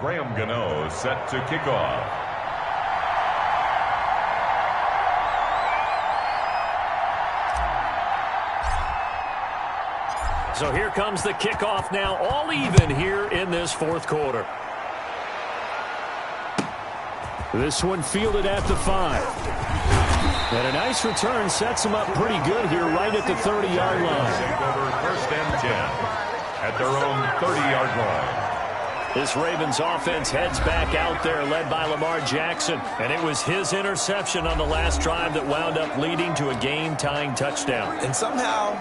Graham Gano set to kick off. So here comes the kickoff now, all even here in this fourth quarter. This one fielded at the 5. And a nice return sets them up pretty good here right at the 30-yard line. Over 1st and 10 at their own 30-yard line. This Ravens offense heads back out there, led by Lamar Jackson. And it was his interception on the last drive that wound up leading to a game-tying touchdown. And somehow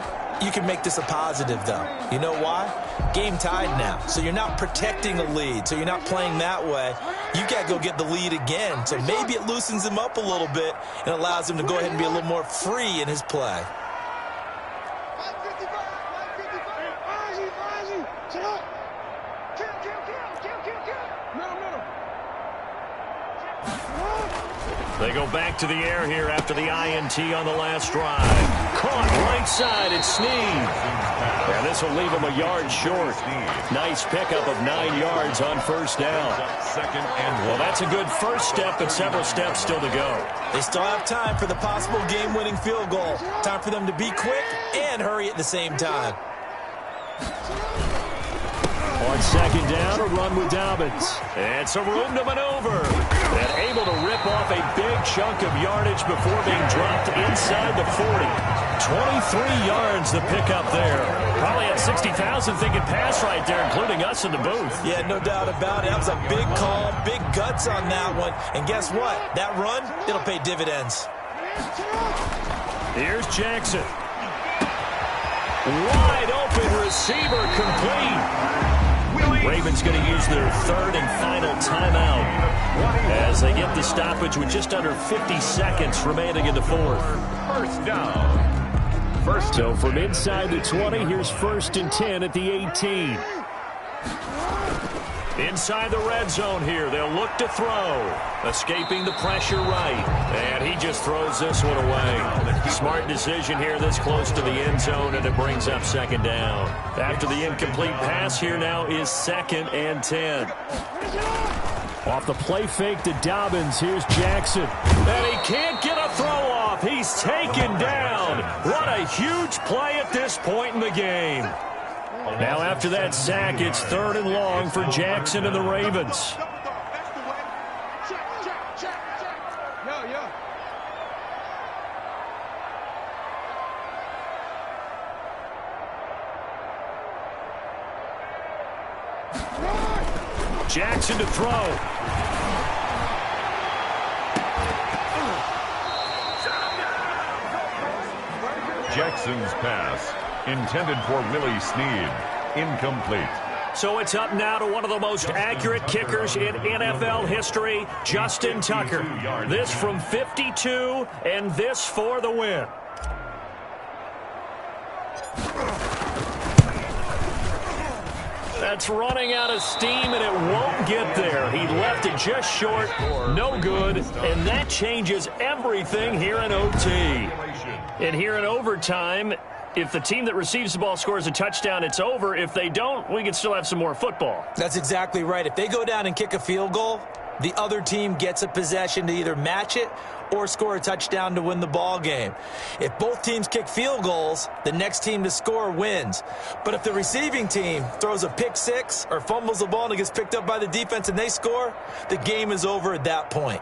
you can make this a positive, though. You know why? Game tied now. So you're not protecting a lead. So you're not playing that way. You got to go get the lead again. So maybe it loosens him up a little bit and allows him to go ahead and be a little more free in his play. They go back to the air here after the INT on the last drive. Caught right side, it's Snead. And this will leave him a yard short. Nice pickup of 9 yards on first down. Well, that's a good first step, but several steps still to go. They still have time for the possible game-winning field goal. Time for them to be quick and hurry at the same time. On second down, a run with Dobbins. And some room to maneuver. And able to rip off a big chunk of yardage before being dropped inside the 40. 23 yards the pickup there. Probably had 60,000 thinking pass right there, including us in the booth. Yeah, no doubt about it. That was a big call, big guts on that one. And guess what? That run, it'll pay dividends. Here's Jackson. Wide open receiver complete. Ravens going to use their third and final timeout as they get the stoppage with just under 50 seconds remaining in the fourth. First down. So from inside the 20, here's 1st and 10 at the 18. Inside the red zone here, they'll look to throw. Escaping the pressure right. And he just throws this one away. Smart decision here this close to the end zone, and it brings up second down. After the incomplete pass, here now is 2nd and 10. Off the play fake to Dobbins, here's Jackson. And he can't get a throw off. He's taken down. What a huge play at this point in the game. Now after that sack, it's 3rd and long for Jackson and the Ravens. Jackson to throw. Jackson's pass, intended for Willie Snead, incomplete. So it's up now to one of the most accurate kickers in NFL history, Justin Tucker. This from 52, and this for the win. That's running out of steam, and it won't get there. He left it just short, no good, and that changes everything here in OT. And here in overtime, if the team that receives the ball scores a touchdown, it's over. If they don't, we can still have some more football. That's exactly right. If they go down and kick a field goal, the other team gets a possession to either match it or score a touchdown to win the ball game. If both teams kick field goals, the next team to score wins. But if the receiving team throws a pick six or fumbles the ball and it gets picked up by the defense and they score, the game is over at that point.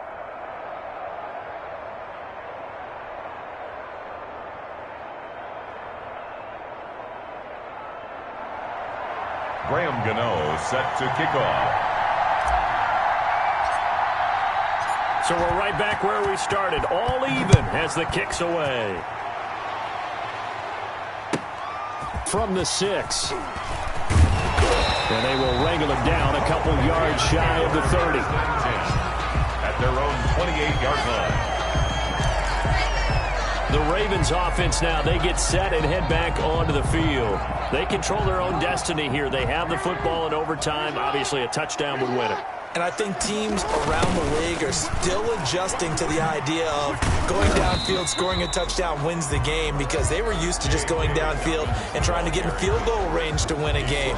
Graham Gano set to kick off. So we're right back where we started, all even as the kick's away. From the 6. And they will wrangle him down a couple yards shy of the 30. At their own 28-yard line. The Ravens offense now, they get set and head back onto the field. They control their own destiny here. They have the football in overtime. Obviously, a touchdown would win it. And I think teams around the league are still adjusting to the idea of going downfield, scoring a touchdown wins the game, because they were used to just going downfield and trying to get in field goal range to win a game.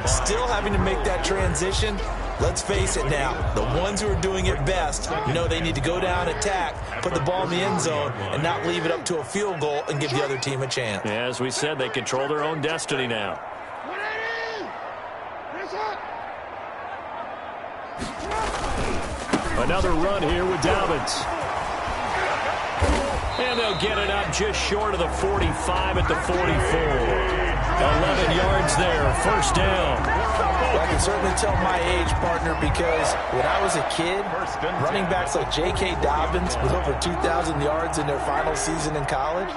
Still having to make that transition. Let's face it now, the ones who are doing it best know they need to go down, attack, put the ball in the end zone, and not leave it up to a field goal and give the other team a chance. Yeah, as we said, they control their own destiny now. Another run here with Dobbins. And they'll get it up just short of the 45 at the 44. 11 yards there, first down. Well, I can certainly tell my age, partner, because when I was a kid, running backs like J.K. Dobbins with over 2,000 yards in their final season in college,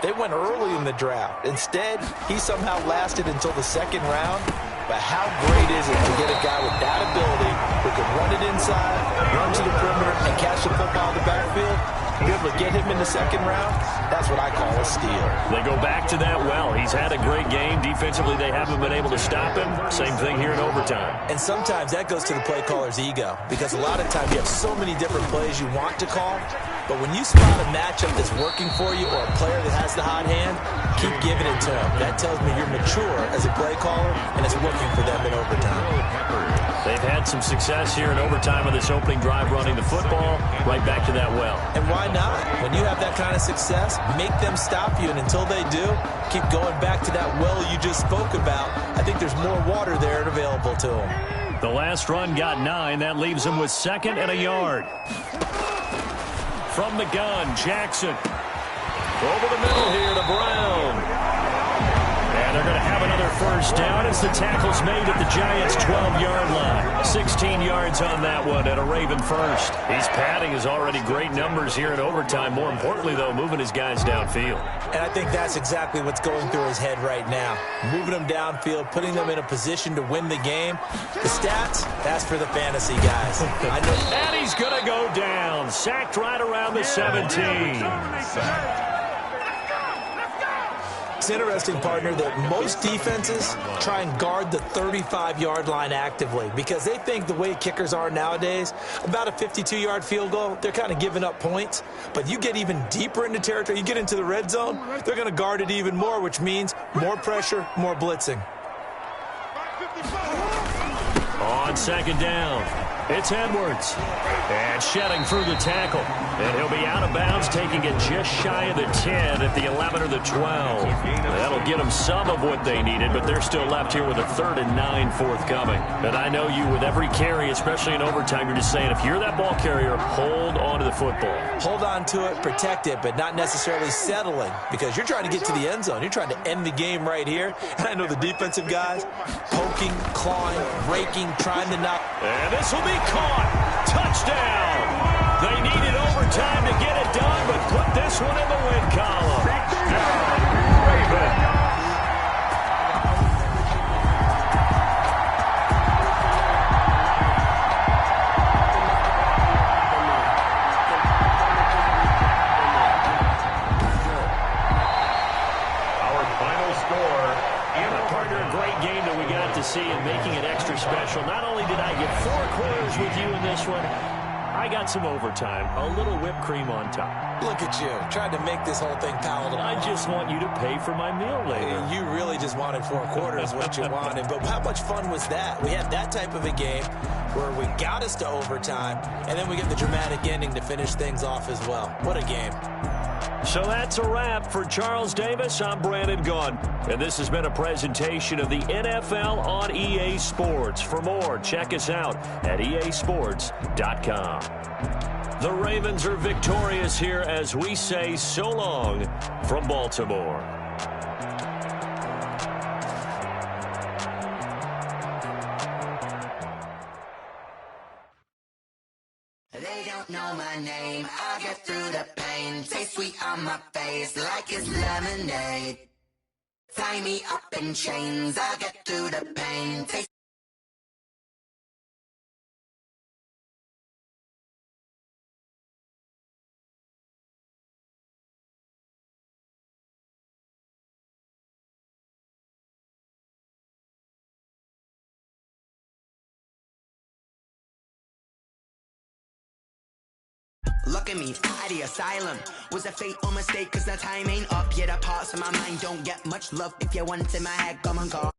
they went early in the draft. Instead, he somehow lasted until the second round. But how great is it to get a guy with that ability who can run it inside, run to the perimeter, and catch the football in the backfield? Be able to get him in the second round, that's what I call a steal. They go back to that well. He's had a great game. Defensively, they haven't been able to stop him. Same thing here in overtime. And sometimes that goes to the play caller's ego, because a lot of times you have so many different plays you want to call, but when you spot a matchup that's working for you or a player that has the hot hand, keep giving it to him. That tells me you're mature as a play caller, and it's working for them in overtime. They've had some success here in overtime on this opening drive running the football. Right back to that well. And why not? When you have that kind of success, make them stop you, and until they do, keep going back to that well you just spoke about. I think there's more water there and available to them. The last run got 9. That leaves them with 2nd and a yard. From the gun, Jackson. Over the middle here to Brown. And they're going to have another first down as the tackle's made at the Giants' 12-yard line. 16 yards on that one at a Raven first. He's padding his already great numbers here in overtime. More importantly, though, moving his guys downfield. And I think that's exactly what's going through his head right now. Moving them downfield, putting them in a position to win the game. The stats, that's for the fantasy guys. I know. And he's going to go down. Sacked right around the 17. It's interesting, partner, that most defenses try and guard the 35-yard line actively because they think the way kickers are nowadays, about a 52-yard field goal, they're kind of giving up points. But you get even deeper into territory, you get into the red zone, they're going to guard it even more, which means more pressure, more blitzing. On second down, it's Edwards. And shedding through the tackle. And he'll be out of bounds, taking it just shy of the 10 at the 11 or the 12. That'll get them some of what they needed, but they're still left here with a 3rd and 9 forthcoming. And I know you, with every carry, especially in overtime, you're just saying, if you're that ball carrier, hold on to the football. Hold on to it, protect it, but not necessarily settling, because you're trying to get to the end zone. You're trying to end the game right here. And I know the defensive guys, poking, clawing, breaking, trying to knock. And this will be caught. Touchdown. They needed overtime to get it done, but put this one in the win column. Raven. Our final score in the Partner, a great game that we got to see and making it extra special. Not only did I get 4 quarters with you in this one, I got some overtime, a little whipped cream on top. Look at you, trying to make this whole thing palatable. I just want you to pay for my meal later. You really just wanted 4 quarters, what you wanted. But how much fun was that? We had that type of a game where we got us to overtime, and then we get the dramatic ending to finish things off as well. What a game. So that's a wrap for Charles Davis. I'm Brandon Gaudin, and this has been a presentation of the NFL on EA Sports. For more, check us out at easports.com. The Ravens are victorious here as we say so long from Baltimore. They don't know my name, I get through the pain. Taste sweet on my face like it's lemonade. Tie me up in chains, I get through the pain. Taste look at me, out the asylum. Was a fate or mistake, cause the time ain't up. Yeah, the parts of my mind don't get much love. If you want in my head, come and call.